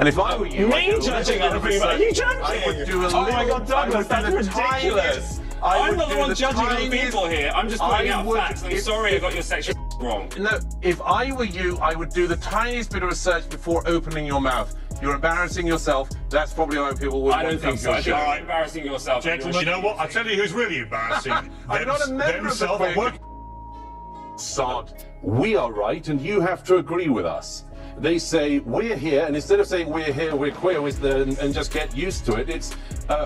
And if I were you, me judging other people? Are you joking? I would do a oh my God, Douglas, that's ridiculous. I'm not the one judging other people here. I'm just pointing out facts. I'm sorry I got your section wrong. No, if I were you, I would do the tiniest bit of research before opening your mouth. You're embarrassing yourself. That's probably why people would. I don't think so. You're embarrassing yourself. Gentlemen, you know what? I'll tell you who's really embarrassing. I'm not a member of the Sod. We are right, and you have to agree with us. They say we're here, and instead of saying we're here, we're queer, and just get used to it, it's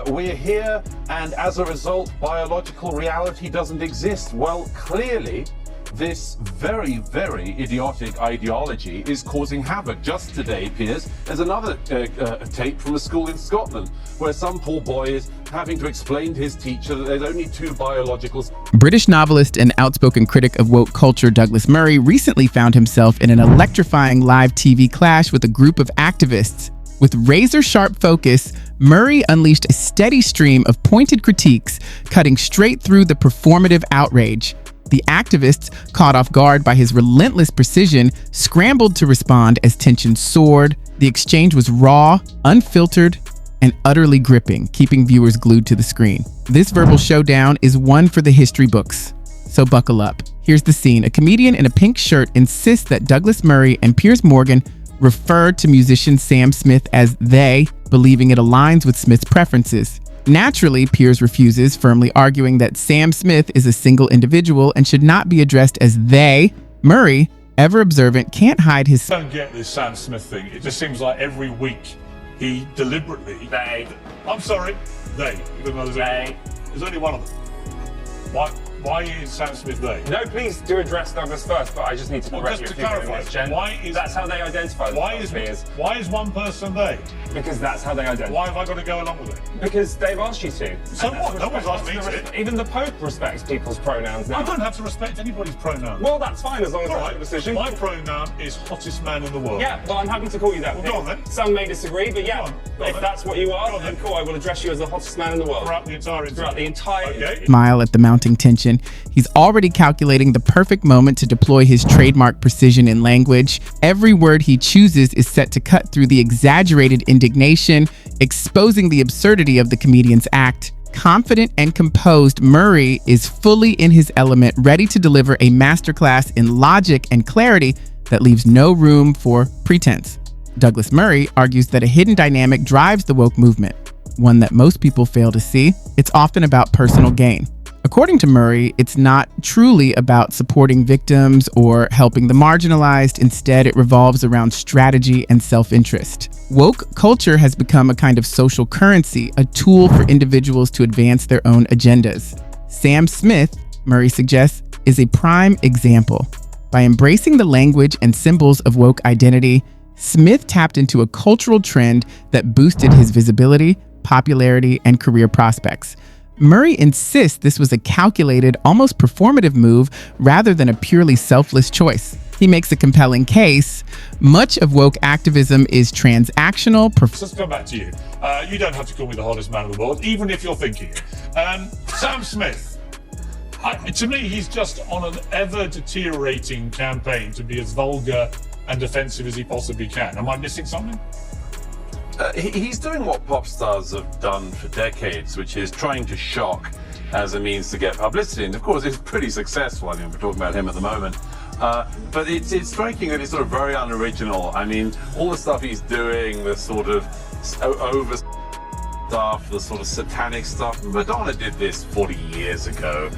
we're here, and as a result, biological reality doesn't exist. Well, clearly, this very, very idiotic ideology is causing havoc. Just today, Piers, there's another tape from a school in Scotland where some poor boy is having to explain to his teacher that there's only two biological... British novelist and outspoken critic of woke culture Douglas Murray recently found himself in an electrifying live TV clash with a group of activists. With razor-sharp focus, Murray unleashed a steady stream of pointed critiques, cutting straight through the performative outrage. The activists, caught off guard by his relentless precision, scrambled to respond as tension soared. The exchange was raw, unfiltered, and utterly gripping, keeping viewers glued to the screen. This verbal showdown is one for the history books, so buckle up. Here's the scene. A comedian in a pink shirt insists that Douglas Murray and Piers Morgan refer to musician Sam Smith as they, believing it aligns with Smith's preferences. Naturally, Piers refuses, firmly arguing that Sam Smith is a single individual and should not be addressed as they. Murray, ever observant, can't hide his... I don't get this Sam Smith thing. It just seems like every week he deliberately... They. I'm sorry. They. Even though there's only one of them. Why is Sam Smith they? No, please do address Douglas first, but I just need to correct you. Just to clarify, that's how they identify themselves. Why is one person they? Because that's how they identify. Why have I got to go along with it? Because they've asked you to. So what? No one's asked me to. Even the Pope respects people's pronouns now. I don't have to respect anybody's pronoun. Well, that's fine as long as that's the decision. My pronoun is hottest man in the world. Yeah, well, I'm happy to call you that. Well, go on then. Some may disagree, but yeah, if that's what you are, then cool, I will address you as the hottest man in the world. Throughout the entire Okay. Smile at the mounting tension. He's already calculating the perfect moment to deploy his trademark precision in language. Every word he chooses is set to cut through the exaggerated indignation, exposing the absurdity of the comedian's act. Confident and composed, Murray is fully in his element, ready to deliver a masterclass in logic and clarity that leaves no room for pretense. Douglas Murray argues that a hidden dynamic drives the woke movement, one that most people fail to see. It's often about personal gain. According to Murray, it's not truly about supporting victims or helping the marginalized. Instead, it revolves around strategy and self-interest. Woke culture has become a kind of social currency, a tool for individuals to advance their own agendas. Sam Smith, Murray suggests, is a prime example. By embracing the language and symbols of woke identity, Smith tapped into a cultural trend that boosted his visibility, popularity, and career prospects. Murray insists this was a calculated, almost performative move rather than a purely selfless choice. He makes a compelling case. Much of woke activism is transactional. Let's come back to you. You don't have to call me the hottest man in the world, even if you're thinking it. Sam Smith. To me, he's just on an ever-deteriorating campaign to be as vulgar and offensive as he possibly can. Am I missing something? He's doing what pop stars have done for decades, which is trying to shock as a means to get publicity. And of course, it's pretty successful. I mean, we're talking about him at the moment. But it's striking that it's sort of very unoriginal. I mean, all the stuff he's doing, the sort of over stuff, the sort of satanic stuff. Madonna did this 40 years ago.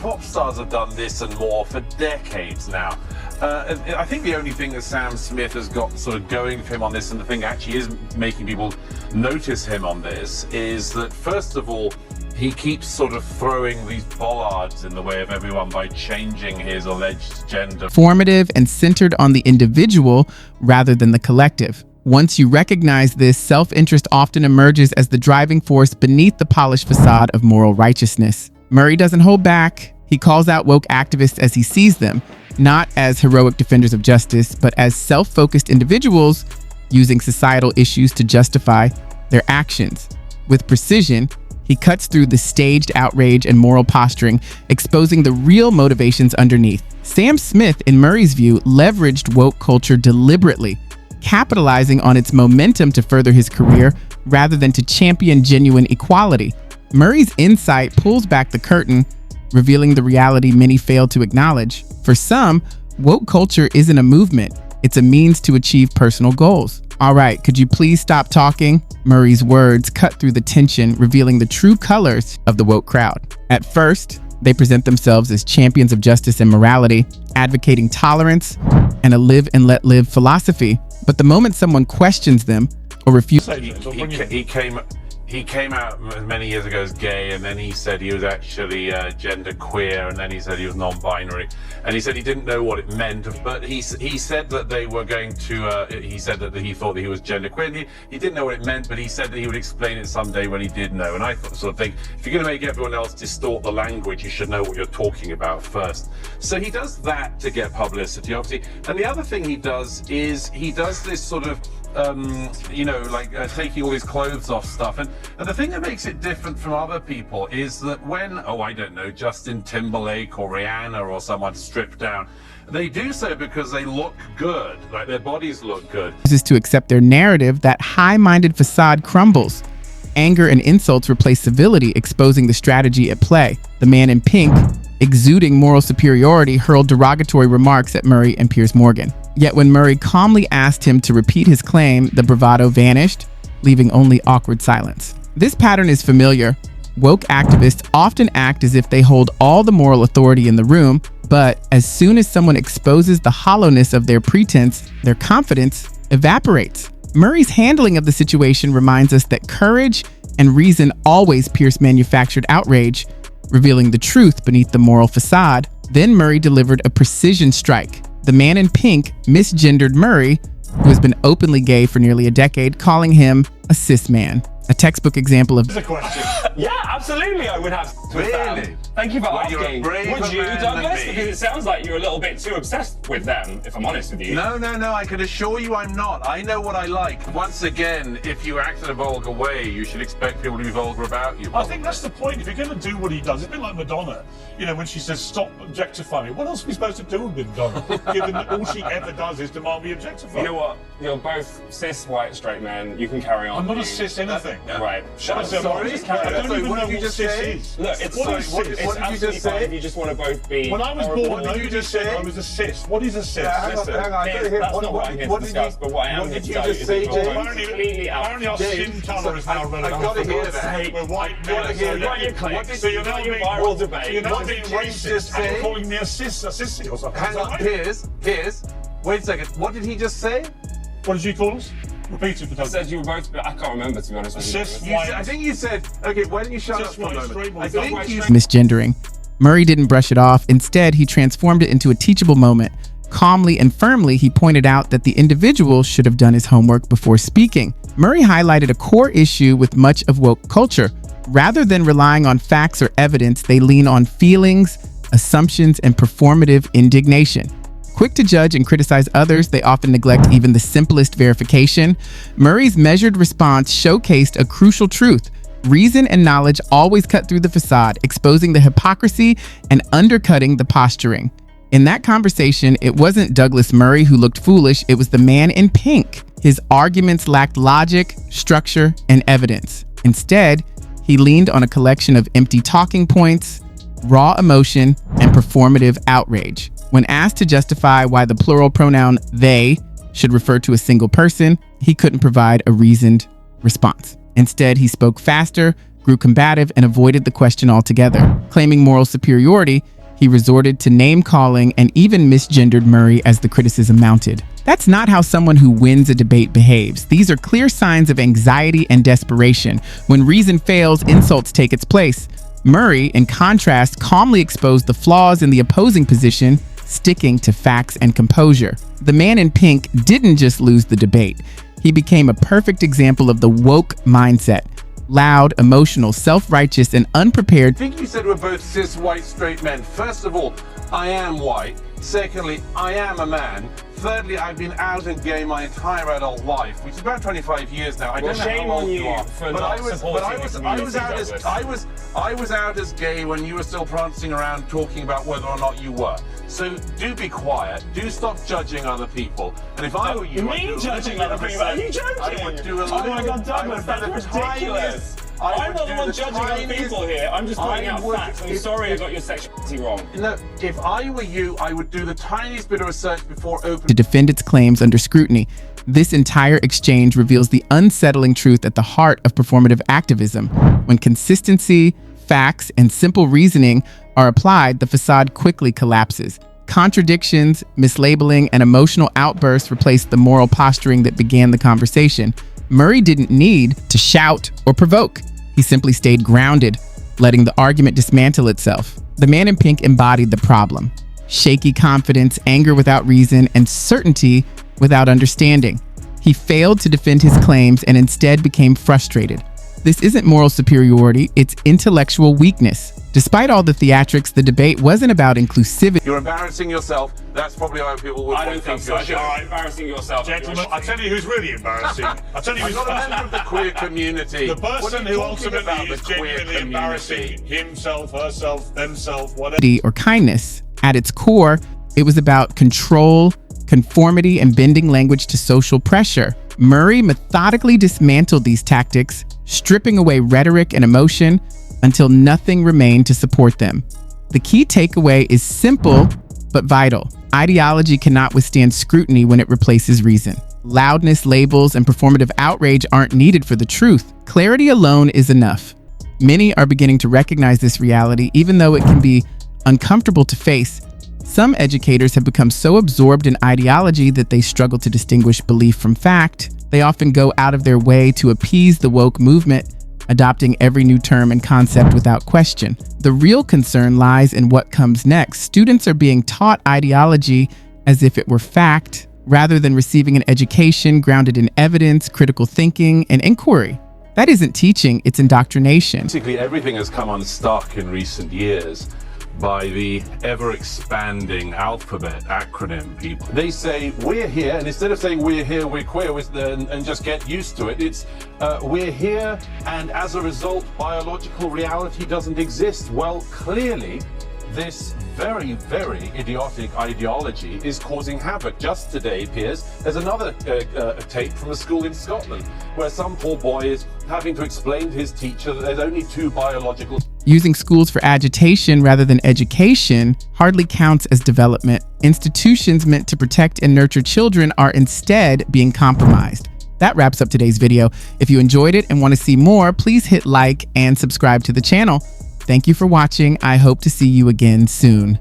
Pop stars have done this and more for decades now. I think the only thing that Sam Smith has got sort of going for him on this, and the thing that actually is making people notice him on this, is that first of all, he keeps sort of throwing these bollards in the way of everyone by changing his alleged gender. Formative and centered on the individual rather than the collective. Once you recognize this, self-interest often emerges as the driving force beneath the polished facade of moral righteousness. Murray doesn't hold back. He calls out woke activists as he sees them, not as heroic defenders of justice, but as self-focused individuals using societal issues to justify their actions. With precision, He cuts through the staged outrage and moral posturing, exposing the real motivations underneath. Sam Smith, in Murray's view, leveraged woke culture deliberately, capitalizing on its momentum to further his career rather than to champion genuine equality. Murray's insight pulls back the curtain, revealing the reality many fail to acknowledge. For some, woke culture isn't a movement, it's a means to achieve personal goals. All right, could you please stop talking? Murray's words cut through the tension, revealing the true colors of the woke crowd. At first, they present themselves as champions of justice and morality, advocating tolerance and a live and let live philosophy. But the moment someone questions them or refuses, He came out many years ago as gay, and then he said he was actually gender queer, and then he said he was non-binary, and he said he didn't know what it meant, but he said that they were going to, he said that he thought that he was gender queer. He didn't know what it meant, but he said that he would explain it someday when he did know. And I sort of think, if you're going to make everyone else distort the language, you should know what you're talking about first. So he does that to get publicity, obviously. And the other thing he does is he does this sort of taking all his clothes off stuff. And the thing that makes it different from other people is that when, I don't know, Justin Timberlake or Rihanna or someone stripped down, they do so because they look good, like their bodies look good. This is to accept their narrative, that high-minded facade crumbles. Anger and insults replace civility, exposing the strategy at play. The man in pink, exuding moral superiority, hurled derogatory remarks at Murray and Piers Morgan. Yet when Murray calmly asked him to repeat his claim, the bravado vanished, leaving only awkward silence. This pattern is familiar. Woke activists often act as if they hold all the moral authority in the room, but as soon as someone exposes the hollowness of their pretense, their confidence evaporates. Murray's handling of the situation reminds us that courage and reason always pierce manufactured outrage, revealing the truth beneath the moral facade. Then Murray delivered a precision strike. The man in pink misgendered Murray, who has been openly gay for nearly a decade, calling him a cis man. A textbook example of... Yeah, absolutely, I would have to. Really? Thank you for asking. You're a braver Would you, man Douglas? than me. Because it sounds like you're a little bit too obsessed with them, if I'm honest with you. No, I can assure you I'm not. I know what I like. Once again, if you act in a vulgar way, you should expect people to be vulgar about you. I think that's the point. If you're going to do what he does, it's a bit like Madonna, when she says, stop objectifying me. What else are we supposed to do with Madonna, given that all she ever does is demand me objectified? You know what? You're both cis, white, straight men. You can carry on. I'm not a cis anything. Right. I'm sorry? I don't even know what cis is. Look, it's What did you just say? if you just want to both be... When I was born, nobody said I was a cis. What is a cis? Listen, hang on, Piers, that's not what I'm here to discuss, but what I am here to tell you is that you're both completely out. Apparently our skin colour is now relevant. I've got to hear that. We're white gotta men. hear So that. you're What did so you you're now do in being viral debate? So you're now What being did you racist just and say? calling me a sissy or something. Hang on, Piers, wait a second. What did he just say? What did you call us? Repeat it for I said you were both... I can't remember, to be honest with you. cis, I think you said, okay, why don't you shut up Just for a white, moment? straight I boys. think you misgendering. Murray didn't brush it off. Instead, he transformed it into a teachable moment. Calmly and firmly, he pointed out that the individual should have done his homework before speaking. Murray highlighted a core issue with much of woke culture. Rather than relying on facts or evidence, they lean on feelings, assumptions, and performative indignation. Quick to judge and criticize others, they often neglect even the simplest verification. Murray's measured response showcased a crucial truth. Reason and knowledge always cut through the facade, exposing the hypocrisy and undercutting the posturing. In that conversation, it wasn't Douglas Murray who looked foolish, it was the man in pink. His arguments lacked logic, structure, and evidence. Instead, he leaned on a collection of empty talking points, raw emotion, and performative outrage. When asked to justify why the plural pronoun they should refer to a single person, he couldn't provide a reasoned response. Instead, he spoke faster, grew combative, and avoided the question altogether. Claiming moral superiority, he resorted to name-calling and even misgendered Murray as the criticism mounted. That's not how someone who wins a debate behaves. These are clear signs of anxiety and desperation. When reason fails, insults take its place. Murray, in contrast, calmly exposed the flaws in the opposing position, sticking to facts and composure. The man in pink didn't just lose the debate. He became a perfect example of the woke mindset. Loud, emotional, self-righteous, and unprepared. I think you said we're both cis white straight men. First of all, I am white. Secondly, I am a man. thirdly, I've been out and gay my entire adult life, which is about 25 years now. I don't know shame how old on you are, for but not supporting I was out as gay when you were still prancing around talking about whether or not you were. So do be quiet. Do stop judging other people. And if I were you, me judging other people? Are you joking? I would do a Oh my God, Douglas, that's ridiculous. I'm not the one judging other people here. I'm just pointing out facts. I'm sorry I got your sexuality wrong. No, if I were you, I would do the tiniest bit of research before opening. To defend its claims under scrutiny. This entire exchange reveals the unsettling truth at the heart of performative activism. When consistency, facts, and simple reasoning are applied, the facade quickly collapses. Contradictions, mislabeling, and emotional outbursts replace the moral posturing that began the conversation. Murray didn't need to shout or provoke. He simply stayed grounded, letting the argument dismantle itself. The man in pink embodied the problem. Shaky confidence, anger without reason, and certainty without understanding. He failed to defend his claims and instead became frustrated. This isn't moral superiority, it's intellectual weakness. Despite all the theatrics, the debate wasn't about inclusivity. You're embarrassing yourself. That's probably why people would I don't think so. You're embarrassing yourself. Gentlemen, I'll tell you who's really embarrassing. I'll tell you I'm who's not a member of the queer community. the What person are you who talking ultimately about, is the queer genuinely community? embarrassing himself, herself, themselves, whatever. Or kindness. At its core, it was about control, conformity, and bending language to social pressure. Murray methodically dismantled these tactics, stripping away rhetoric and emotion until nothing remained to support them. The key takeaway is simple but vital. Ideology cannot withstand scrutiny when it replaces reason. Loudness, labels, and performative outrage aren't needed for the truth. Clarity alone is enough. Many are beginning to recognize this reality, even though it can be uncomfortable to face. Some educators have become so absorbed in ideology that they struggle to distinguish belief from fact. They often go out of their way to appease the woke movement, adopting every new term and concept without question. The real concern lies in what comes next. Students are being taught ideology as if it were fact, rather than receiving an education grounded in evidence, critical thinking, and inquiry. That isn't teaching, it's indoctrination. Basically, everything has come unstuck in recent years by the ever-expanding alphabet acronym people. They say, we're here, and instead of saying we're here, we're queer, and just get used to it, it's we're here, and as a result, biological reality doesn't exist. Well, clearly, this very, very idiotic ideology is causing havoc. Just today, Piers, there's another tape from a school in Scotland where some poor boy is having to explain to his teacher that there's only two biological... Using schools for agitation rather than education hardly counts as development. Institutions meant to protect and nurture children are instead being compromised. That wraps up today's video. If you enjoyed it and want to see more, please hit like and subscribe to the channel. Thank you for watching. I hope to see you again soon.